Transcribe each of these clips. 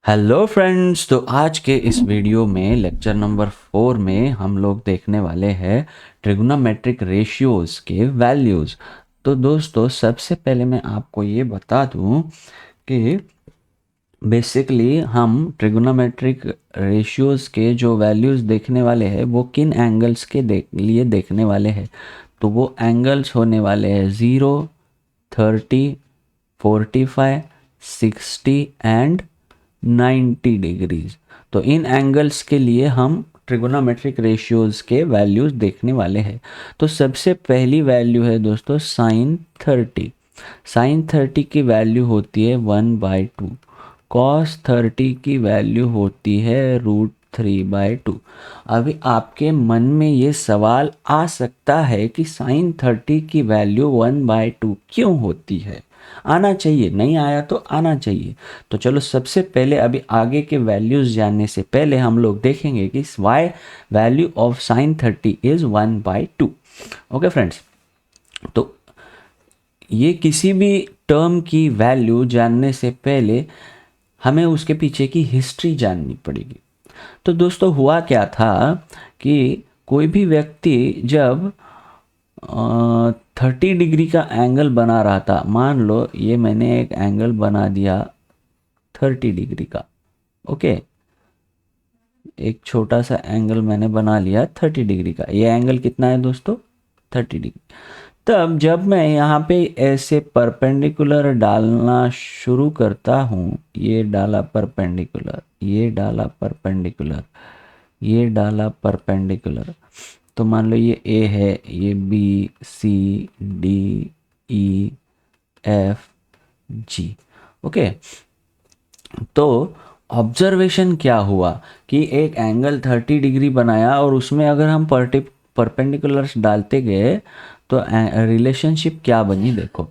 Hello friends, तो आज के इस वीडियो में लेक्चर नंबर 4 में हम लोग देखने वाले हैं ट्रिग्नोमेट्रिक रेशियोज के वैल्यूज़। तो दोस्तों, सबसे पहले मैं आपको ये बता दूं कि बेसिकली हम ट्रिग्नोमेट्रिक रेशियोज के जो वैल्यूज़ देखने वाले हैं वो किन एंगल्स के लिए देखने वाले हैं। तो वो एंगल्स होने वाले हैं 0, 30, 45, 60 एंड 90 डिग्रीज। तो इन एंगल्स के लिए हम ट्रिगोनोमेट्रिक रेशियोज के वैल्यूज देखने वाले हैं। तो सबसे पहली वैल्यू है दोस्तों साइन 30। साइन 30 की वैल्यू होती है 1/2। कॉस 30 की वैल्यू होती है √3/2। अभी आपके मन में ये सवाल आ सकता है कि साइन 30 की वैल्यू 1/2 क्यों होती है। आना चाहिए, नहीं आया तो आना चाहिए। तो चलो, सबसे पहले अभी आगे के वैल्यूज जानने से पहले हम लोग देखेंगे कि Y value of sine 30 is 1/2। Okay friends, तो ये किसी भी टर्म की वैल्यू जानने से पहले हमें उसके पीछे की हिस्ट्री जाननी पड़ेगी। तो दोस्तों, हुआ क्या था कि कोई भी व्यक्ति जब 30 डिग्री का एंगल बना रहा था, मान लो ये मैंने एक एंगल बना दिया 30 डिग्री का। ओके, एक छोटा सा एंगल मैंने बना लिया 30 डिग्री का। ये एंगल कितना है दोस्तों? 30 डिग्री। तब जब मैं यहाँ पे ऐसे परपेंडिकुलर डालना शुरू करता हूँ, ये डाला परपेंडिकुलर, ये डाला परपेंडिकुलर, ये डाला परपेंडिकुलर। तो मान लो ये ए है, ये बी, सी, डी, ई, एफ, जी। ओके, तो ऑब्जर्वेशन क्या हुआ कि एक एंगल 30 डिग्री बनाया और उसमें अगर हम परपेंडिकुलर्स डालते गए तो रिलेशनशिप क्या बनी, देखो।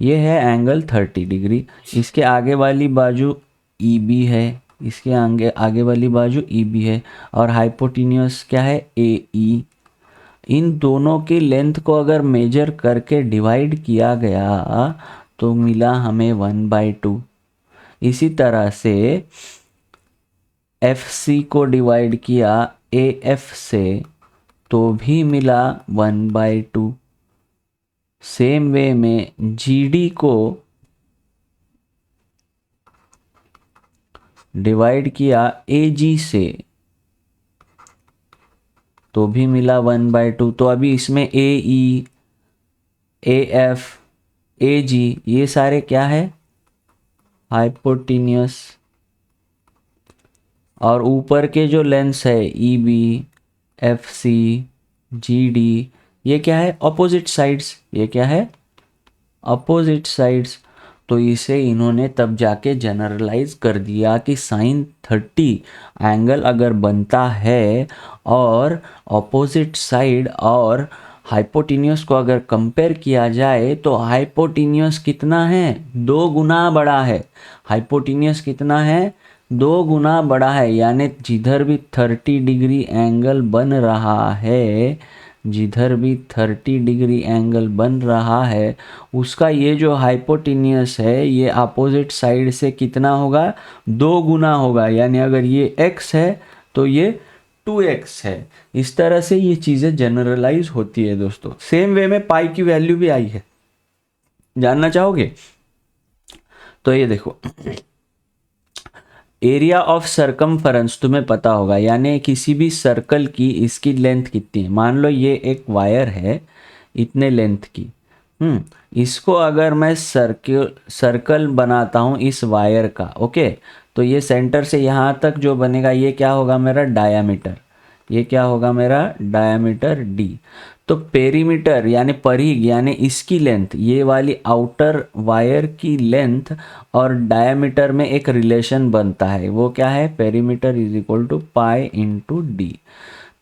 ये है एंगल 30 डिग्री, इसके आगे वाली बाजू ई बी है, इसके आगे आगे वाली बाजू ई बी है, और हाइपोटेन्यूस क्या है? ए ई। इन दोनों की लेंथ को अगर मेजर करके डिवाइड किया गया तो मिला हमें 1/2। इसी तरह से एफ सी को डिवाइड किया ए एफ से तो भी मिला 1/2। सेम वे में जी डी को डिवाइड किया ए जी से तो भी मिला 1/2। तो अभी इसमें ए ई, ए एफ, ए जी, ये सारे क्या है? हाइपोटेन्यूस। और ऊपर के जो लेंस है E B, F C, G D, ये क्या है? Opposite sides. ये क्या है? Opposite sides. तो इसे इन्होंने तब जाके जनरलाइज कर दिया कि साइन 30 एंगल अगर बनता है और अपोजिट साइड और हाइपोटेन्यूस को अगर कंपेयर किया जाए तो हाइपोटेन्यूस कितना है? 2 गुना बड़ा है। हाइपोटेन्यूस कितना है? 2 गुना बड़ा है। यानी जिधर भी 30 डिग्री एंगल बन रहा है, जिधर भी 30 डिग्री एंगल बन रहा है, उसका ये जो हाइपोटेन्यूस है ये अपोजिट साइड से कितना होगा? 2 गुना होगा। यानी अगर ये x है तो ये 2x है। इस तरह से ये चीज़ें जनरलाइज होती है दोस्तों। सेम वे में पाई की वैल्यू भी आई है, जानना चाहोगे? तो ये देखो, एरिया ऑफ सरकमफेरेंस तुम्हें पता होगा, यानी किसी भी सर्कल की इसकी लेंथ कितनी है। मान लो ये एक वायर है इतने लेंथ की। इसको अगर मैं सर्कल बनाता हूँ इस वायर का, ओके, तो ये सेंटर से यहाँ तक जो बनेगा ये क्या होगा? मेरा डायामीटर। ये क्या होगा? मेरा डायामीटर डी। तो पेरीमीटर यानी परिघ यानी इसकी लेंथ, ये वाली आउटर वायर की लेंथ और डायामीटर में एक रिलेशन बनता है, वो क्या है? Perimeter is equal to pi into D.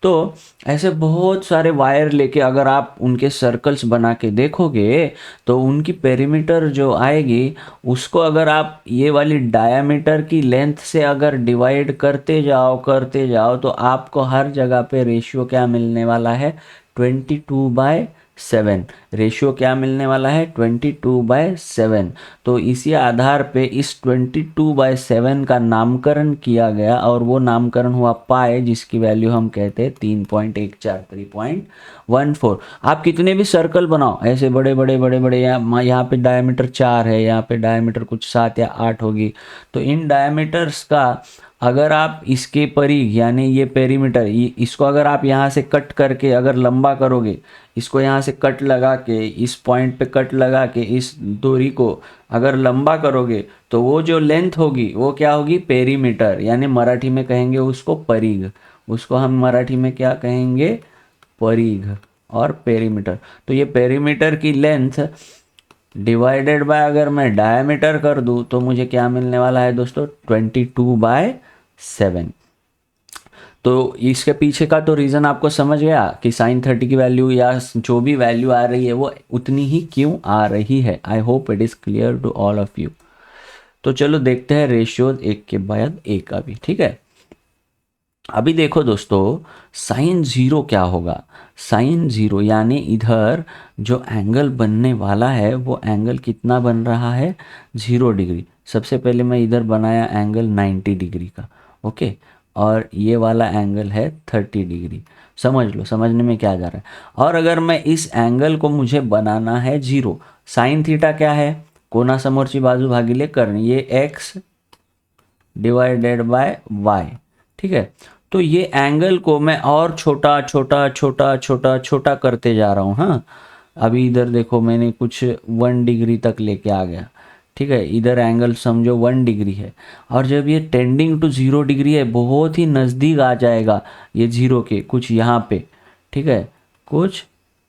तो ऐसे बहुत सारे वायर लेके अगर आप उनके सर्कल्स बना के देखोगे तो उनकी पेरीमीटर जो आएगी उसको अगर आप ये वाली डायामीटर की लेंथ से अगर डिवाइड करते जाओ तो आपको हर जगह पे रेशियो क्या मिलने वाला है? 22/3 7। रेशियो क्या मिलने वाला है 22/7। तो इसी आधार पे इस 22/7 का नामकरण किया गया और वो नामकरण हुआ पाए, जिसकी वैल्यू हम कहते हैं 3.14 3.14। आप कितने भी सर्कल बनाओ ऐसे बड़े बड़े बड़े बड़े, यहाँ पे डायमीटर 4 है, यहाँ पे डायमीटर कुछ 7 या 8 होगी, तो इन डायमीटर्स का अगर आप इसके परिघ यानी ये पेरीमीटर इसको अगर आप यहाँ से कट करके अगर लंबा करोगे, इसको यहाँ से कट लगा के इस पॉइंट पे कट लगा के इस दूरी को अगर लंबा करोगे, तो वो जो लेंथ होगी वो क्या होगी पेरीमीटर, यानी मराठी में कहेंगे उसको परिघ। उसको हम मराठी में क्या कहेंगे परिघ और पेरीमीटर। तो ये पेरीमीटर की लेंथ डिवाइडेड बाय अगर मैं डायमीटर कर दूं तो मुझे क्या मिलने वाला है दोस्तों 22/7। तो इसके पीछे का तो रीज़न आपको समझ गया कि साइन 30 की वैल्यू या जो भी वैल्यू आ रही है वो उतनी ही क्यों आ रही है। I hope it is clear to all of you. तो चलो देखते हैं रेशियोज एक के बाद एक अभी, ठीक है। अभी देखो दोस्तों साइन 0 क्या होगा। साइन 0 यानी इधर जो एंगल बनने वाला है वो एंगल कितना बन रहा है 0 डिग्री। सबसे पहले मैं इधर बनाया एंगल 90 डिग्री का, ओके, और ये वाला एंगल है 30 डिग्री। समझ लो समझने में क्या जा रहा है। और अगर मैं इस एंगल को मुझे बनाना है 0, साइन थीटा क्या है कोणासमोरची बाजू भागिले कर्ण, ये x डिवाइडेड बाय y, ठीक है। तो ये एंगल को मैं और छोटा छोटा छोटा छोटा छोटा करते जा रहा हूँ। हाँ, अभी इधर देखो मैंने कुछ 1 डिग्री तक लेके आ गया, ठीक है। इधर एंगल समझो 1 डिग्री है, और जब ये टेंडिंग टू 0 डिग्री है बहुत ही नज़दीक आ जाएगा ये 0 के, कुछ यहाँ पे, ठीक है, कुछ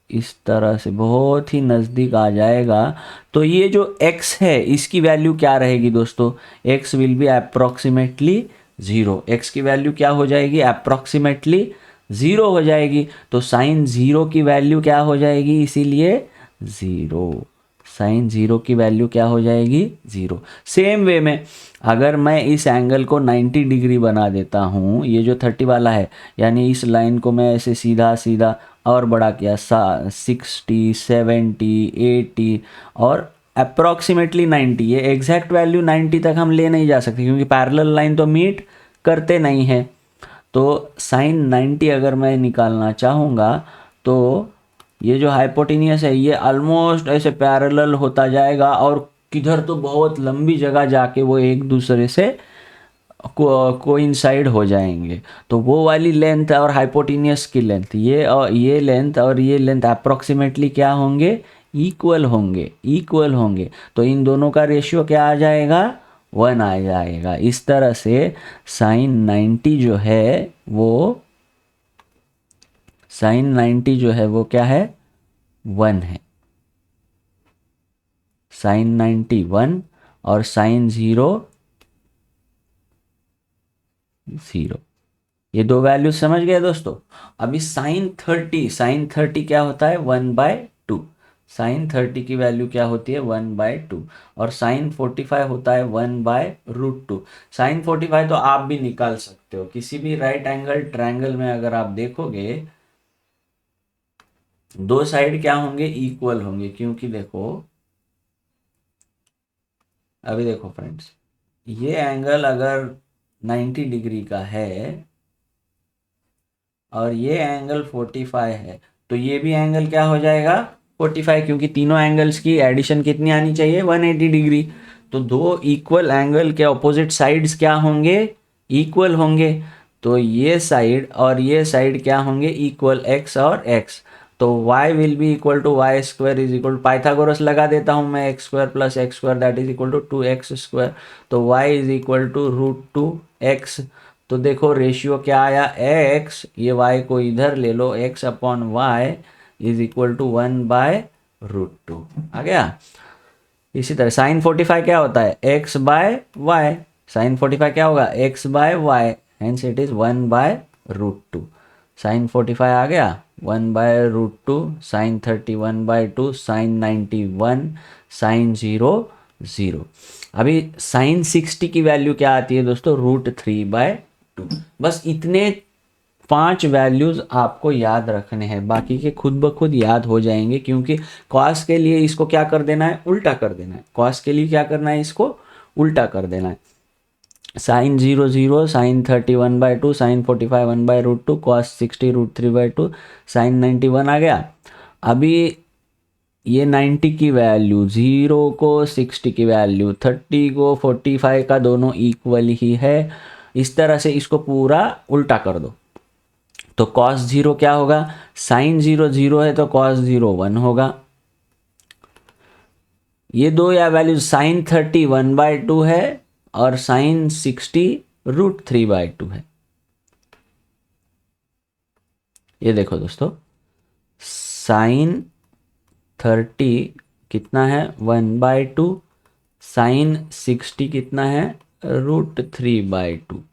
इस तरह से बहुत ही नज़दीक आ जाएगा। तो ये जो x है इसकी वैल्यू क्या रहेगी दोस्तों, x will be approximately 0। x की वैल्यू क्या हो जाएगी अप्रॉक्सीमेटली 0 हो जाएगी। तो साइन 0 की वैल्यू क्या हो जाएगी इसीलिए 0। साइन 0 की वैल्यू क्या हो जाएगी 0। सेम वे में अगर मैं इस एंगल को 90 डिग्री बना देता हूँ, ये जो 30 वाला है, यानी इस लाइन को मैं ऐसे सीधा सीधा और बड़ा किया 60 70 80 और अप्रॉक्सीमेटली 90, ये एग्जैक्ट वैल्यू 90 तक हम ले नहीं जा सकते क्योंकि पैरेलल लाइन तो मीट करते नहीं है। तो साइन 90 अगर मैं निकालना चाहूँगा तो ये जो हाइपोटेनियस है ये ऑलमोस्ट ऐसे पैरेलल होता जाएगा और किधर तो बहुत लंबी जगह जाके वो एक दूसरे से कोइंसाइड हो जाएंगे। तो वो वाली लेंथ और हाइपोटेनियस की लेंथ ये और ये लेंथ और ये लेंथ अप्रॉक्सीमेटली क्या होंगे इक्वल होंगे, इक्वल होंगे। तो इन दोनों का रेशियो क्या आ जाएगा 1 आ जाएगा। इस तरह से साइन 90 जो है वो साइन 90 जो है वो क्या है 1 है। साइन 90 1 और साइन 0 0। ये दो वैल्यू समझ गए दोस्तों। अभी साइन 30 क्या होता है 1/2। साइन 30 की वैल्यू क्या होती है 1/2 और साइन 45 होता है 1/√2। साइन 45 तो आप भी निकाल सकते हो किसी भी राइट एंगल ट्रायंगल में। अगर आप देखोगे दो साइड क्या होंगे इक्वल होंगे, क्योंकि देखो अभी देखो फ्रेंड्स, ये एंगल अगर 90 डिग्री का है और ये एंगल 45 है, तो ये भी एंगल क्या हो जाएगा 45, क्योंकि तीनों एंगल्स की एडिशन कितनी आनी चाहिए 180 डिग्री। तो दो इक्वल एंगल के ऑपोजिट साइड्स क्या होंगे इक्वल होंगे। तो ये साइड और ये साइड क्या होंगे इक्वल x और x। तो y will be equal to Y square is equal to Pythagoras लगा देता हूँ मैं x square plus X square that is equal to 2x square. तो y is equal to √2x। तो देखो रेशियो क्या आया x, ये y को इधर ले लो x upon Y is equal to 1/√2 आ गया। इसी तरह साइन 45 क्या होता है x बाय वाई, साइन 45 क्या होगा x by Y, hence it is 1/√2। Sine 45 आ गया 1/√2, साइन 30 1/2, साइन 90 1, साइन 0 0। अभी साइन 60 की वैल्यू क्या आती है दोस्तों √3/2। बस इतने 5 वैल्यूज आपको याद रखने हैं, बाकी के खुद ब खुद याद हो जाएंगे, क्योंकि कॉस के लिए इसको क्या कर देना है, उल्टा कर देना है। कॉस के लिए क्या करना है, इसको उल्टा कर देना है। Sine 0 0, sine 30 1/2, sine 45 1/√2, cos 60 √3/2, sine 91 आ गया। अभी ये 90 की वैल्यू, 0 को 60 की वैल्यू, 30 को 45 का दोनों इक्वल ही है। इस तरह से इसको पूरा उल्टा कर दो। तो कॉस 0 क्या होगा, साइन 0 0 है तो कॉस 0 1 होगा। ये दो या वैल्यू, साइन 30 1/2 है और साइन 60 √3/2 है। ये देखो दोस्तों, साइन 30 कितना है, 1/2, साइन 60 कितना है, √3/2।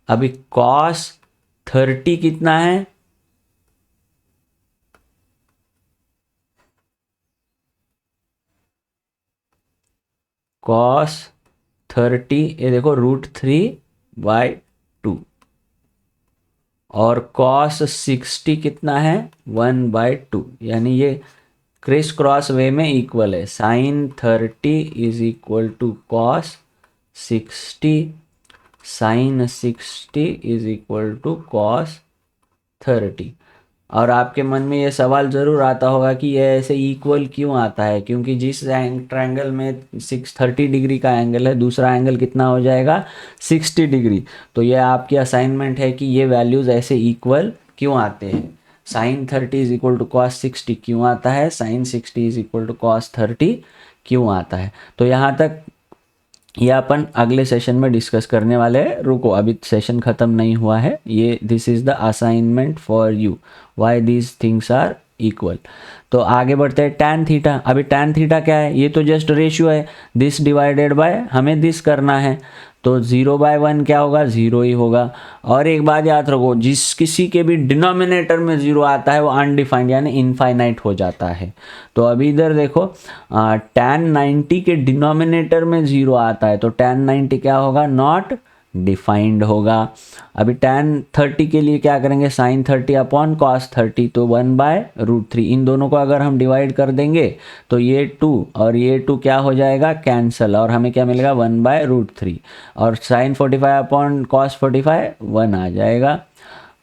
अभी कॉस 30 कितना है, कॉस 30 ये देखो √3/2, और कॉस 60 कितना है, 1/2, यानी ये क्रिस क्रॉस वे में इक्वल है। Sine 30 is equal to cos 60, sine 60 is equal to cos 30। और आपके मन में ये सवाल ज़रूर आता होगा कि ये ऐसे इक्वल क्यों आता है, क्योंकि जिस ट्रायंगल में 630 डिग्री का एंगल है, दूसरा एंगल कितना हो जाएगा, 60 डिग्री। तो ये आपकी असाइनमेंट है कि ये वैल्यूज़ ऐसे इक्वल क्यों आते हैं। Sine 30 is equal to cos 60 क्यों आता है, sine 60 is equal to cos 30 क्यों आता है। तो यहाँ तक ये अपन अगले सेशन में डिस्कस करने वाले हैं। रुको, अभी सेशन ख़त्म नहीं हुआ है। ये this is the assignment for you, why these things are equal. तो आगे बढ़ते हैं, टैन थीटा। अभी टैन थीटा क्या है, ये तो जस्ट रेशियो है, दिस डिवाइडेड बाय, हमें दिस करना है। तो 0/1 क्या होगा, 0 ही होगा। और एक बात याद रखो, जिस किसी के भी डिनोमिनेटर में 0 आता है वो अनडिफाइंड यानी इनफाइनाइट हो जाता है। तो अभी इधर देखो, tan 90 के डिनोमिनेटर में 0 आता है तो tan 90 क्या होगा, नॉट डिफाइंड होगा। अभी tan 30 के लिए क्या करेंगे, साइन 30 अपॉन कॉस 30, तो 1/√3। इन दोनों को अगर हम डिवाइड कर देंगे तो ये 2 और ये 2 क्या हो जाएगा, कैंसल, और हमें क्या मिलेगा, 1/√3। और साइन 45 अपॉन कॉस 45 1 आ जाएगा।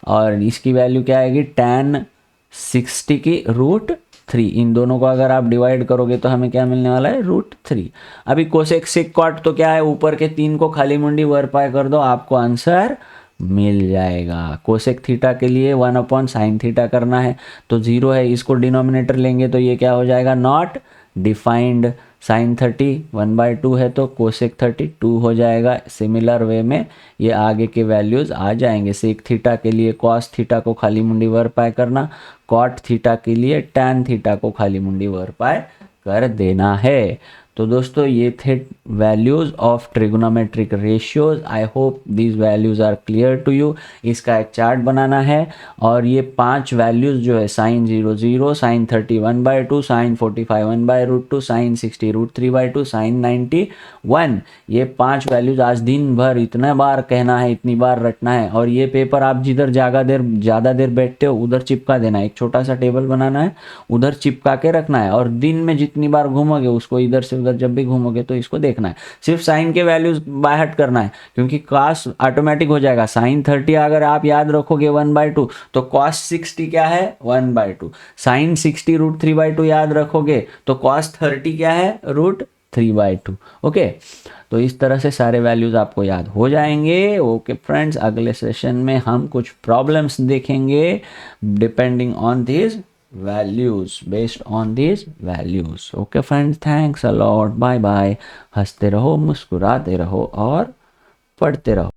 और इसकी वैल्यू क्या आएगी, tan 60 की √3। इन दोनों को अगर आप डिवाइड करोगे तो हमें क्या मिलने वाला है, √3। अभी कोसेक सेक कॉट तो क्या है, ऊपर के 3 को खाली मुंडी वर्पाई कर दो, आपको आंसर मिल जाएगा। कोसेक थीटा के लिए 1/sin थीटा करना है तो 0 है, इसको डिनोमिनेटर लेंगे तो ये क्या हो जाएगा, नॉट डिफाइंड। साइन 30 1/2 है तो कोसेक 30 2 हो जाएगा। सिमिलर वे में ये आगे के वैल्यूज़ आ जाएंगे। सेक थीटा के लिए कॉस थीटा को खाली मुंडी वर्पाई करना, कॉट थीटा के लिए टैन थीटा को खाली मुंडी वर्पाई कर देना है। तो दोस्तों ये थे values of trigonometric ratios. I hope these values are clear to you. इसका एक चार्ट बनाना है और ये 5 वैल्यूज़ जो है, sine 0 0, sine 30 1/2, sine 45 1/√2, sine 60 √3/2, sine 90 1, ये 5 वैल्यूज़ आज दिन भर इतना बार कहना है, इतनी बार रटना है। और ये पेपर आप जिधर ज़्यादा देर बैठते हो उधर चिपका देना है। एक छोटा सा टेबल बनाना है, उधर चिपका के रखना है, और दिन में जितनी बार घूमोगे उसको इधर से उधर जब भी घूमोगे तो इसको देखना है। सिर्फ साइन के वैल्यूज बाय हट करना है, क्योंकि कॉस ऑटोमेटिक हो जाएगा। साइन 30 अगर आप याद रखोगे 1/2, तो कॉस 60 क्या है, 1/2। साइन 60 √3/2 याद रखोगे तो कॉस 30 क्या है, √3/2। ओके, तो इस तरह से सारे वैल्यूज आपको याद हो जाएंगे। ओके फ्रेंड्स, अगले सेशन में हम कुछ प्रॉब्लम्स देखेंगे depending on this values, based on these values. Okay friends, thanks a lot, bye bye। हंसते रहो, मुस्कुराते रहो और पढ़ते रहो।